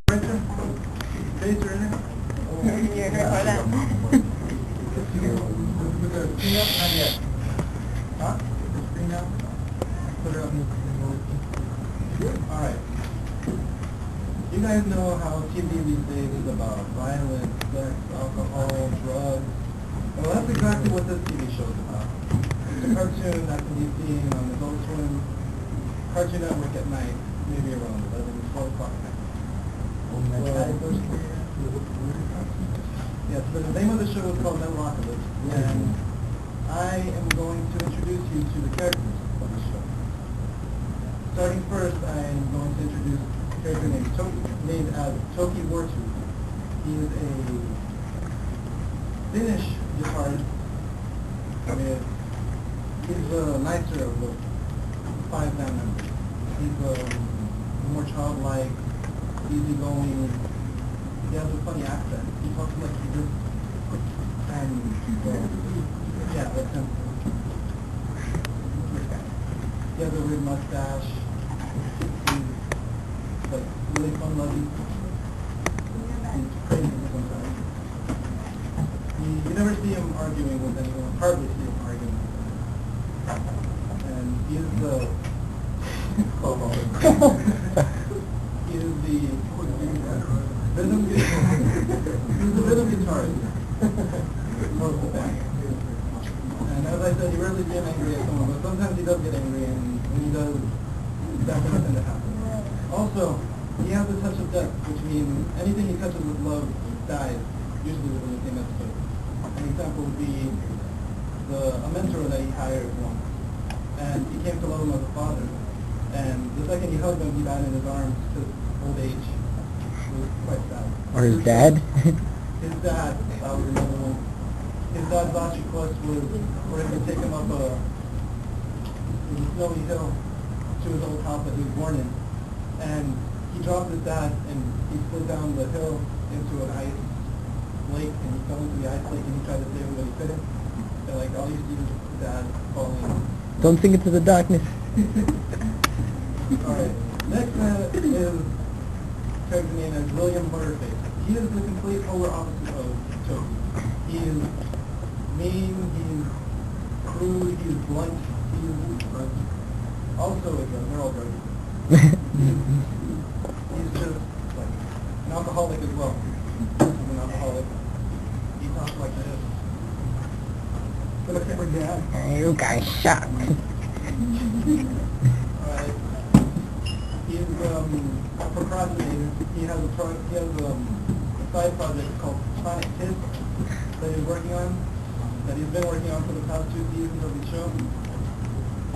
Printer? Phaser in it? You're here for that. With the screen up? Not yet. Huh? The screen up? Put it up. Alright. You guys know how TV these days is about violence, sex, alcohol, drugs. Well, that's exactly what this TV show is about. It's a cartoon that can be seen on Adult Swim, Cartoon Network at night, maybe around 11, 12 o'clock at night. Yes, the name of the show is called mEATALOCOLPS, and I am going to introduce you to the characters of the show. Starting first, I am going to introduce a character named Toki Wartooth. He is a Finnish guitarist. He's the nicer of the 5 band members. He's more childlike, easygoing. He has a funny accent. He talks like he just, and yeah, that's him. He has a weird mustache. He's like really fun-loving. He's crazy sometimes. You never see him arguing with anyone. Hardly see him arguing. And he is the he is the rhythm guitarist most of the band. And as I said, he rarely gets angry at someone, but sometimes he does get angry, and when he does, that doesn't tend to happen. Also, he has a touch of death, which means anything he touches with love dies, usually within the same episode. An example would be a mentor that he hired once, and he came to love him as a father. And the second he hugged him, he died in his arms because old age. It was quite sad. Or his dad? His dad, that was another one. His dad's last request was for him to take him up a snowy hill to his old house that he was born in. And he dropped his dad, and he slid down the hill into an ice lake, and he fell into the ice lake, and he tried to save him, but he couldn't. And like, all you see is his dad falling. Don't sink into the darkness. Alright, next is a character named as William Butterface. He is the complete polar opposite of Toki. He is mean, he's crude, he's blunt, he's also a drug. They're all drugs. He's just like an alcoholic as well. He's an alcoholic. He talks like this. But okay, we're dead. You guys suck. Alright. He's a procrastinator. He has a side project called Sonic Kids that he's working on, that he's been working on for the past 2 seasons of the show,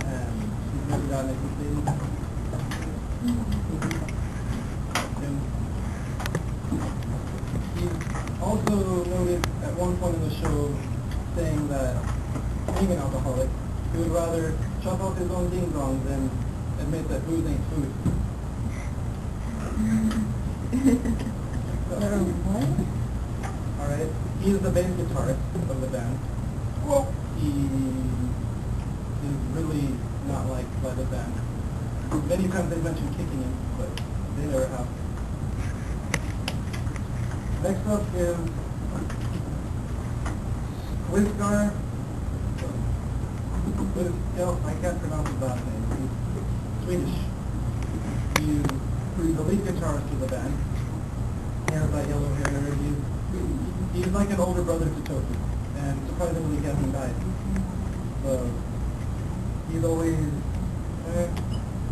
and he's never gotten it completed. He's also noted at one point in the show saying that, being an alcoholic, he would rather chop off his own ding-dongs than admit that booze ain't food. Alright, he is the bass guitarist of the band. He is really not liked by the band. Many times they mention kicking him, but they never have. Next up is Quizgar. I can't pronounce his last name. He's Swedish. He's the lead guitarist of the band. He has that yellow hair. He's like an older brother to Toki, and surprisingly he hasn't died. So he's always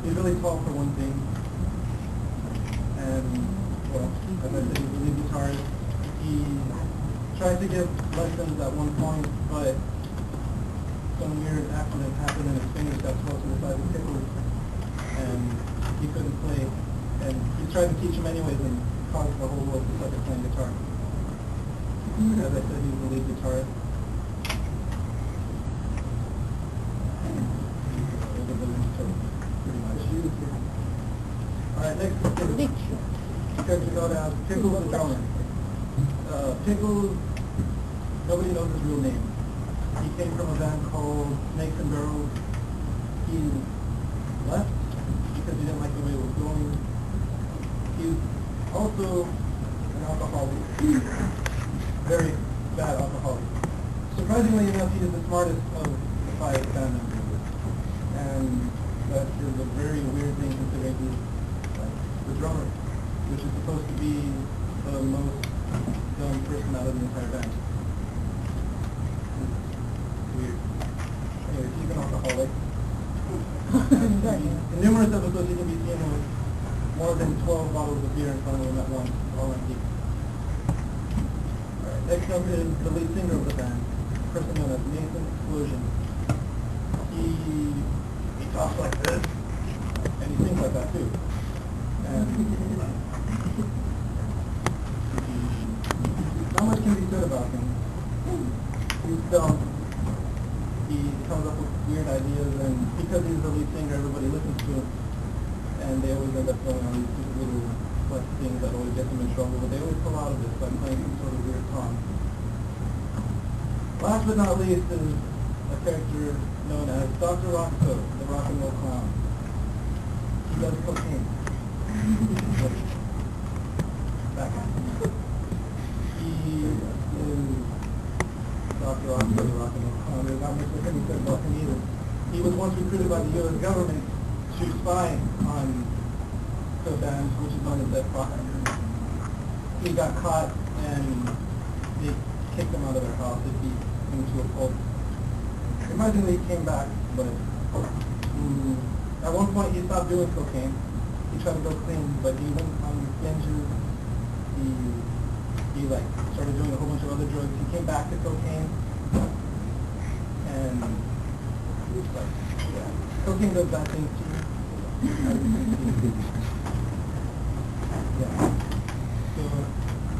he's really tall for one thing, and well, as I said, he's the lead guitarist. He tried to give lessons at one point, but some weird accident happened and his fingers got close to the size of pickles, and he couldn't play. And he tried to teach him anyways and caused the whole world to suck at playing guitar. As I said, he's the lead guitarist. Pretty much. Alright, next is character known as Pickles the drummer. Pickles, nobody knows his real name. He came from a band called Snakes and Barrels. He left because he didn't like the way it was going. He also an alcoholic, very bad alcoholic. Surprisingly enough, he is the smartest of the 5 band members, and that is a very weird thing considering he's like the drummer, which is supposed to be the most dumb person out of the entire band. It's weird. Anyway, he's an alcoholic. In numerous episodes, he can be seen with more than 12 bottles of beer in front of him at once, all empty. Alright, next up is the lead singer of the band, a person known as Nathan Explosion. He talks like this, and he sings like that too. And not much can be said about him. He's dumb. He comes up with weird ideas, and because he's the lead singer, everybody listens to him. And they always end up going on these stupid little like things that always get them in trouble, but they always pull out of it by playing some sort of weird song. Last but not least is a character known as Dr. Rockco, the rock and roll clown. He does cocaine. Back on. He is Dr. Rockco, the rock and roll clown. There's not much that can be said about him either. He was once recruited by the U.S. government to spy on the band, which is known as Dead Rock. He got caught and they kicked him out of their house. They beat him to a pulp. Surprisingly, he came back, but at one point he stopped doing cocaine. He tried to go clean, but he went on binges. He like started doing a whole bunch of other drugs. He came back to cocaine, and like, yeah, cocaine does bad things to you. Yeah. So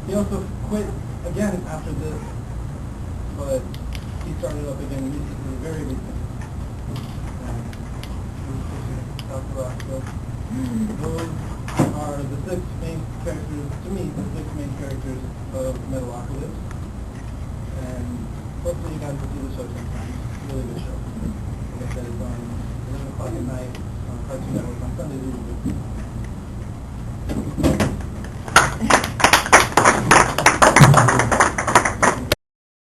he also quit again after this, but he started up again recently, very recently. Those are the 6 main characters, to me, the 6 main characters of Metalocalypse. And hopefully you guys will see the show sometime. It's a really good show. Like I said, it's on 11 o'clock at night.